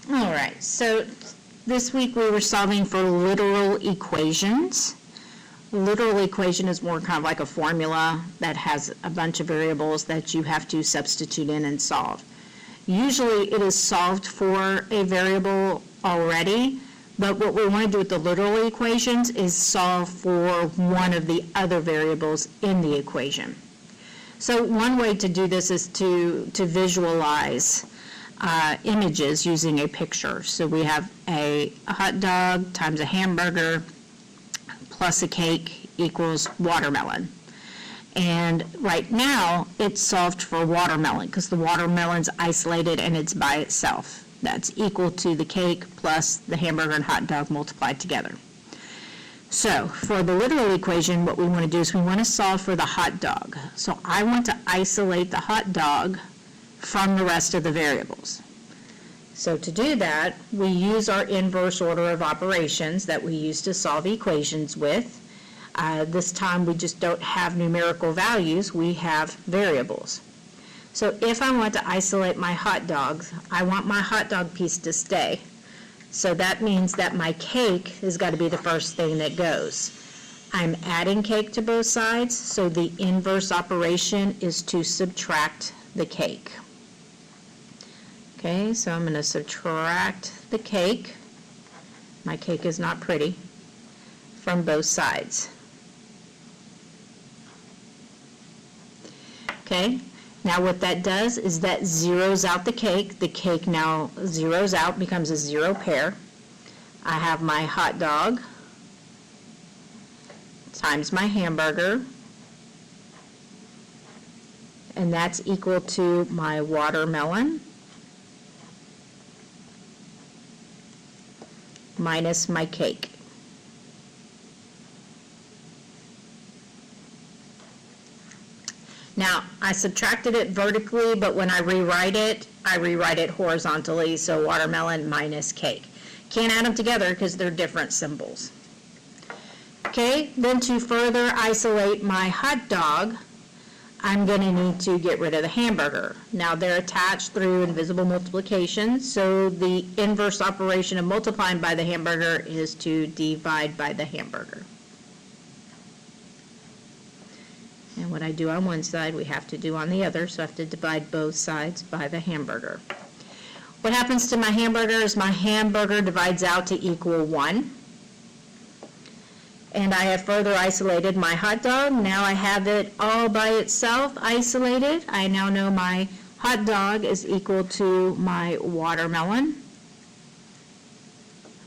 All right, so this week we were solving for literal equations. Literal equation is more kind of like a formula that has a bunch of variables that you have to substitute in and solve. Usually it is solved for a variable already, but what we want to do with the literal equations is solve for one of the other variables in the equation. So one way to do this is to visualize images using a picture. So we have a hot dog times a hamburger plus a cake equals watermelon. And right now it's solved for watermelon because the watermelon's isolated and it's by itself. That's equal to the cake plus the hamburger and hot dog multiplied together. So for the literal equation, what we want to do is we want to solve for the hot dog. So I want to isolate the hot dog from the rest of the variables. So to do that, we use our inverse order of operations that we use to solve equations with. This time we just don't have numerical values, we have variables. So if I want to isolate my hot dogs, I want my hot dog piece to stay. So that means that my cake has got to be the first thing that goes. I'm adding cake to both sides, so the inverse operation is to subtract the cake. Okay, so I'm going to subtract the cake. My cake is not pretty, from both sides. Okay, now what that does is that zeroes out the cake. The cake now zeroes out, becomes a zero pair. I have my hot dog times my hamburger, and that's equal to my watermelon minus my cake. Now, I subtracted it vertically, but when I rewrite it horizontally, so watermelon minus cake. Can't add them together because they're different symbols. Okay, then to further isolate my hot dog, I'm going to need to get rid of the hamburger. Now, they're attached through invisible multiplication, so the inverse operation of multiplying by the hamburger is to divide by the hamburger. And what I do on one side, we have to do on the other, so I have to divide both sides by the hamburger. What happens to my hamburger is my hamburger divides out to equal 1. And I have further isolated my hot dog. Now I have it all by itself isolated. I now know my hot dog is equal to my watermelon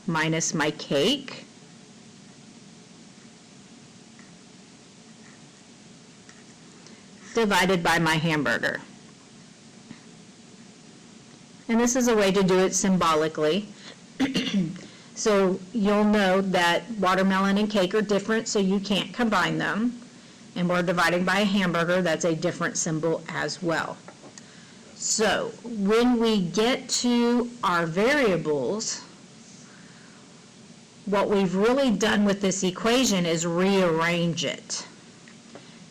minus my cake divided by my hamburger. And this is a way to do it symbolically. So you'll know that watermelon and cake are different, so you can't combine them. And we're dividing by a hamburger, that's a different symbol as well. So when we get to our variables, what we've really done with this equation is rearrange it.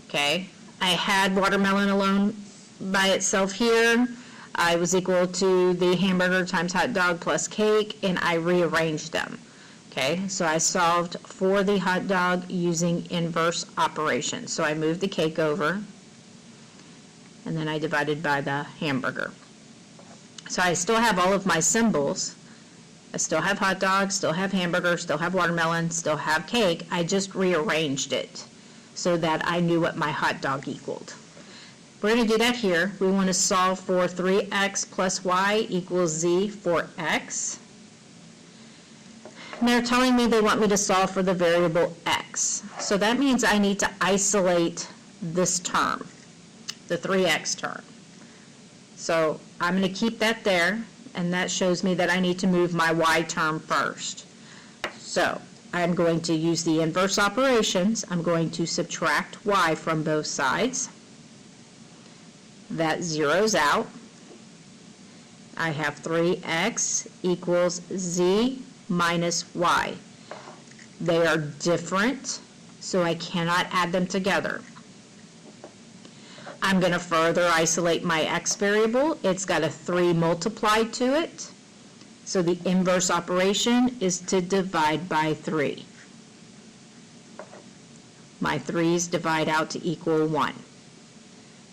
Okay? I had watermelon alone by itself here. I was equal to the hamburger times hot dog plus cake, and I rearranged them. Okay, so I solved for the hot dog using inverse operations. So I moved the cake over, and then I divided by the hamburger. So I still have all of my symbols. I still have hot dog, still have hamburger, still have watermelon, still have cake. I just rearranged it so that I knew what my hot dog equaled. We're going to do that here. We want to solve for 3x plus y equals z for x. And they're telling me they want me to solve for the variable x. So that means I need to isolate this term, the 3x term. So I'm going to keep that there, and that shows me that I need to move my y term first. So I'm going to use the inverse operations. I'm going to subtract y from both sides. That zeroes out. I have 3x equals z minus y. They are different, so I cannot add them together. I'm going to further isolate my x variable. It's got a 3 multiplied to it, So the inverse operation is to divide by 3. My 3's divide out to equal 1.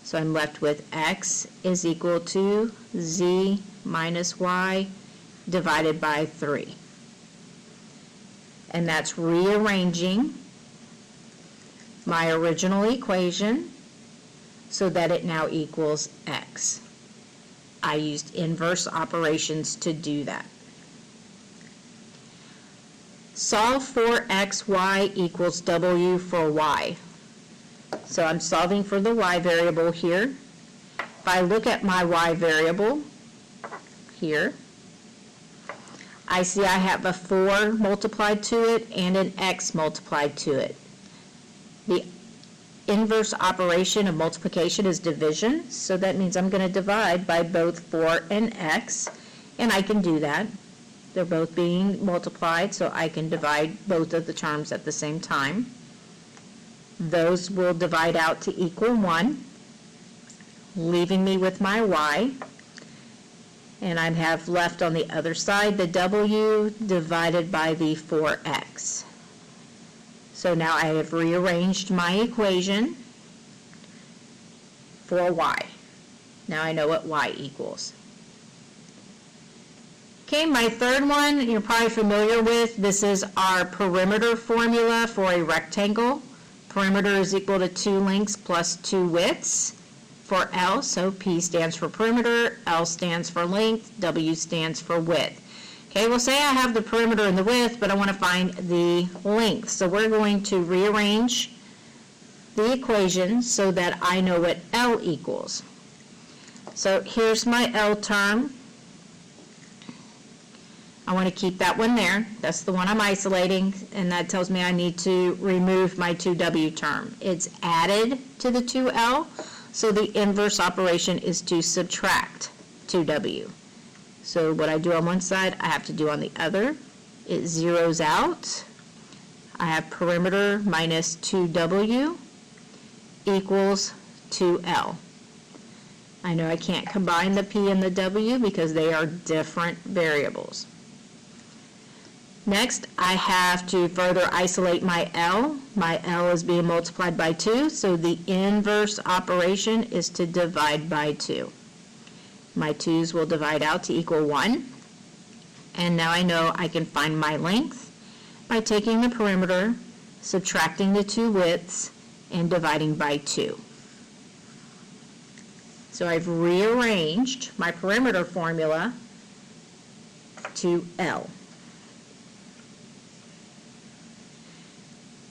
So I'm left with x is equal to z minus y divided by 3. And that's rearranging my original equation so that it now equals x. I used inverse operations to do that. Solve for x, y equals w for y. So I'm solving for the y variable here. If I look at my y variable here, I see I have a 4 multiplied to it and an x multiplied to it. The inverse operation of multiplication is division, so that means I'm going to divide by both 4 and x, and I can do that. They're both being multiplied, so I can divide both of the terms at the same time. Those will divide out to equal 1, leaving me with my y. And I have left on the other side the w divided by the 4x. So now I have rearranged my equation for y. Now I know what y equals. Okay, my third one you're probably familiar with. This is our perimeter formula for a rectangle. Perimeter is equal to 2 lengths plus 2 widths for L. So P stands for perimeter, L stands for length, W stands for width. Okay, we'll say I have the perimeter and the width, but I want to find the length. So we're going to rearrange the equation so that I know what L equals. So here's my L term. I want to keep that one there. That's the one I'm isolating, and that tells me I need to remove my 2W term. It's added to the 2L, so the inverse operation is to subtract 2W. So what I do on one side, I have to do on the other. It zeroes out. I have perimeter minus 2W equals 2L. I know I can't combine the P and the W because they are different variables. Next, I have to further isolate my L. My L is being multiplied by 2, so the inverse operation is to divide by 2. My 2's will divide out to equal 1. And now I know I can find my length by taking the perimeter, subtracting the 2 widths, and dividing by 2. So I've rearranged my perimeter formula to L.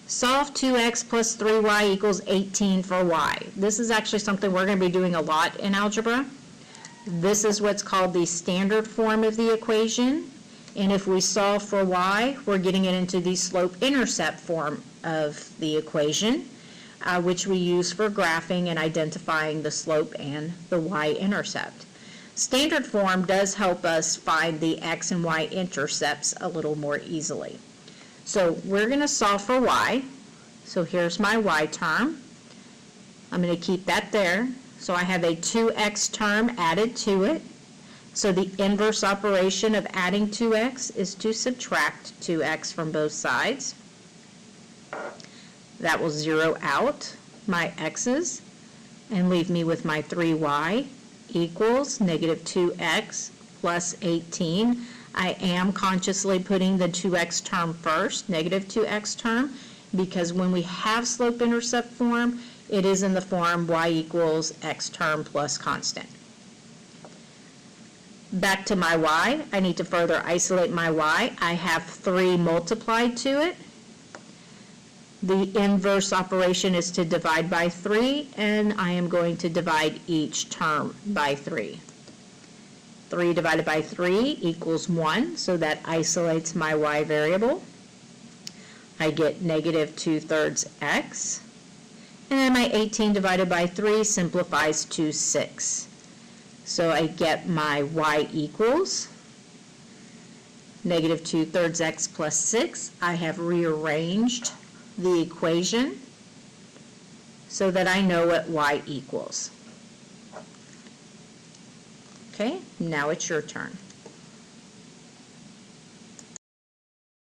Solve 2x plus 3y equals 18 for y. This is actually something we're going to be doing a lot in algebra. This is what's called the standard form of the equation. And if we solve for y, we're getting it into the slope-intercept form of the equation, which we use for graphing and identifying the slope and the y-intercept. Standard form does help us find the x and y intercepts a little more easily. So we're going to solve for y. So here's my y term. I'm going to keep that there. So I have a 2x term added to it. So the inverse operation of adding 2x is to subtract 2x from both sides. That will zero out my x's and leave me with my 3y equals negative 2x plus 18. I am consciously putting the 2x term first, negative 2x term, because when we have slope-intercept form, it is in the form y equals x term plus constant. Back to my y, I need to further isolate my y. I have 3 multiplied to it. The inverse operation is to divide by 3, and I am going to divide each term by 3. 3 divided by 3 equals 1, so that isolates my y variable. I get negative 2/3 x. And then my 18 divided by 3 simplifies to 6. So I get my y equals negative 2/3 x plus 6. I have rearranged the equation so that I know what y equals. Okay, now it's your turn.